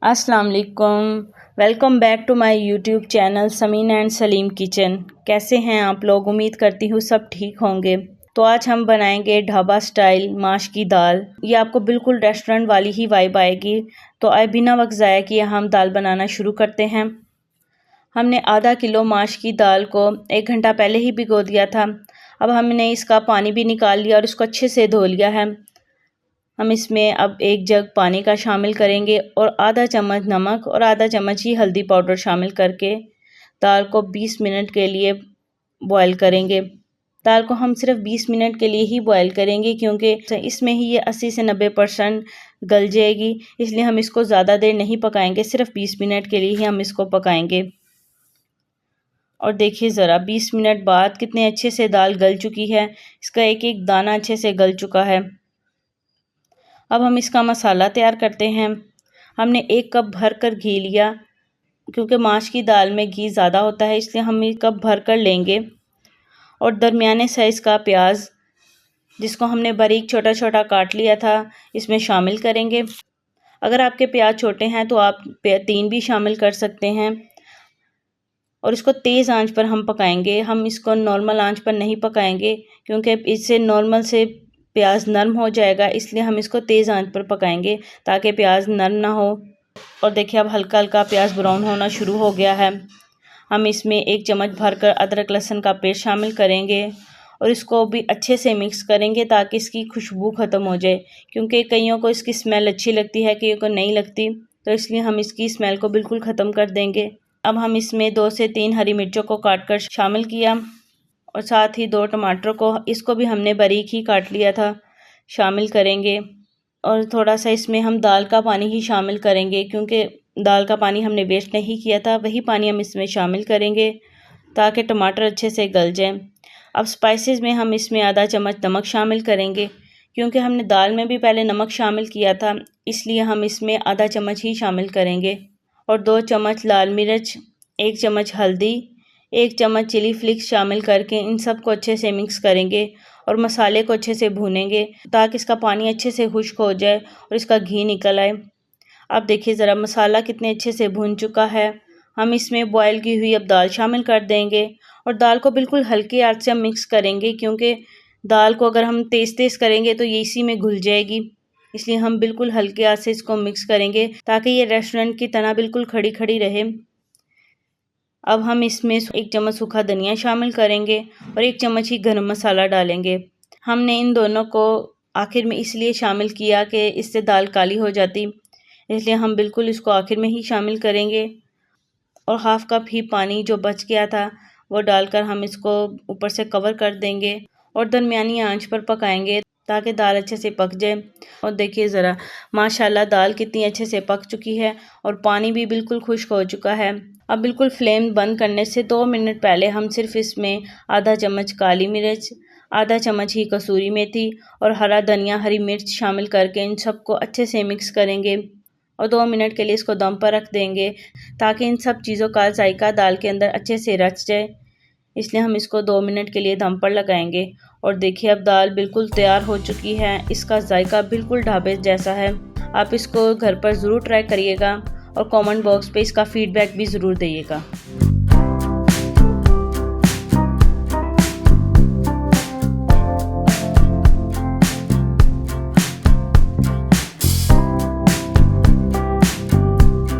अस्सलाम वालेकुम। Welcome back to my YouTube channel Sameen and Saleem kitchen. कैसे हैं आप लोग? उम्मीद करती हूँ सब ठीक होंगे। तो आज हम बनाएंगे ढाबा स्टाइल माश की दाल। ये आपको बिल्कुल रेस्टोरेंट वाली ही वाइब आएगी। तो आए बिना वक्त ज़ाया किए हम दाल बनाना शुरू करते हैं। हमने आधा किलो माश की दाल को 1 घंटा पहले ही भिगो दिया था। अब हमने इसका पानी भी निकाल लिया और इसको अच्छे से धो लिया है। हम इसमें अब 1 जग पानी का शामिल करेंगे और आधा चम्मच नमक और आधा चम्मच ही हल्दी पाउडर शामिल करके दाल को 20 मिनट के लिए बॉयल करेंगे। दाल को हम सिर्फ 20 मिनट के लिए ही बॉयल करेंगे क्योंकि इसमें ही ये 80 से 90% गल जाएगी, इसलिए हम इसको ज़्यादा देर नहीं पकाएंगे, सिर्फ 20 मिनट के लिए ही हम इसको पकाएंगे। और देखिए ज़रा 20 मिनट बाद कितने अच्छे से दाल गल चुकी है, इसका एक एक दाना अच्छे से गल चुका है। अब हम इसका मसाला तैयार करते हैं। हमने 1 कप भर कर घी लिया, क्योंकि माश की दाल में घी ज़्यादा होता है इसलिए हम 1 कप भर कर लेंगे। और दरमियाने साइज़ का प्याज जिसको हमने बारीक छोटा छोटा काट लिया था इसमें शामिल करेंगे। अगर आपके प्याज छोटे हैं तो आप 3 भी शामिल कर सकते हैं। और इसको तेज़ आंच पर हम पकाएंगे, हम इसको नॉर्मल आंच पर नहीं पकाएंगे क्योंकि इससे नॉर्मल से प्याज नरम हो जाएगा, इसलिए हम इसको तेज़ आंच पर पकाएंगे ताकि प्याज नरम ना हो। और देखिए अब हल्का हल्का प्याज ब्राउन होना शुरू हो गया है। हम इसमें 1 चम्मच भरकर अदरक लहसुन का पेस्ट शामिल करेंगे और इसको भी अच्छे से मिक्स करेंगे ताकि इसकी खुशबू ख़त्म हो जाए, क्योंकि कईयों को इसकी स्मेल अच्छी लगती है, कईयों को नहीं लगती, तो इसलिए हम इसकी स्मेल को बिल्कुल ख़त्म कर देंगे। अब हम इसमें 2 से 3 हरी मिर्चों को काट कर शामिल किया और साथ ही 2 टमाटर को, इसको भी हमने बारीक ही काट लिया था, शामिल करेंगे। और थोड़ा सा इसमें हम दाल का पानी ही शामिल करेंगे क्योंकि दाल का पानी हमने वेस्ट नहीं किया था, वही पानी हम इसमें शामिल करेंगे ताकि टमाटर अच्छे से गल जाएं। अब स्पाइसेस में हम इसमें आधा चम्मच नमक शामिल करेंगे, क्योंकि हमने दाल में भी पहले नमक शामिल किया था, इसलिए हम इसमें आधा चम्मच ही शामिल करेंगे। और 2 चम्मच लाल मिर्च, 1 चम्मच हल्दी, 1 चम्मच चिली फ्लिक्स शामिल करके इन सब को अच्छे से मिक्स करेंगे और मसाले को अच्छे से भूनेंगे ताकि इसका पानी अच्छे से खुश्क हो जाए और इसका घी निकल आए। अब देखिए ज़रा मसाला कितने अच्छे से भून चुका है। हम इसमें बॉयल की हुई अब दाल शामिल कर देंगे और दाल को बिल्कुल हल्की आंच से हम मिक्स करेंगे, क्योंकि दाल को अगर हम तेज़ करेंगे तो ये इसी में घुल जाएगी, इसलिए हम बिल्कुल हल्के आंच से इसको मिक्स करेंगे ताकि ये रेस्टोरेंट की तरह बिल्कुल खड़ी खड़ी रहे। अब हम इसमें 1 चम्मच सूखा धनिया शामिल करेंगे और 1 चम्मच ही गरम मसाला डालेंगे। हमने इन दोनों को आखिर में इसलिए शामिल किया कि इससे दाल काली हो जाती, इसलिए हम बिल्कुल इसको आखिर में ही शामिल करेंगे। और हाफ़ कप ही पानी जो बच गया था वो डालकर हम इसको ऊपर से कवर कर देंगे और दरमियानी आंच पर पकाएंगे ताकि दाल अच्छे से पक जाए। और देखिए ज़रा माशाल्लाह दाल कितनी अच्छे से पक चुकी है और पानी भी बिल्कुल खुश्क हो चुका है। अब बिल्कुल फ्लेम बंद करने से 2 मिनट पहले हम सिर्फ इसमें आधा चम्मच काली मिर्च, आधा चम्मच ही कसूरी मेथी और हरा धनिया, हरी मिर्च शामिल करके इन सबको अच्छे से मिक्स करेंगे और 2 मिनट के लिए इसको दम पर रख देंगे ताकि इन सब चीज़ों का जायका दाल के अंदर अच्छे से रच जाए, इसलिए हम इसको 2 मिनट के लिए दम पर लगाएंगे। और देखिए अब दाल बिल्कुल तैयार हो चुकी है, इसका जायका बिल्कुल ढाबे जैसा है। आप इसको घर पर ज़रूर ट्राई करिएगा और कमेंट बॉक्स पे इसका फ़ीडबैक भी ज़रूर दिएगा।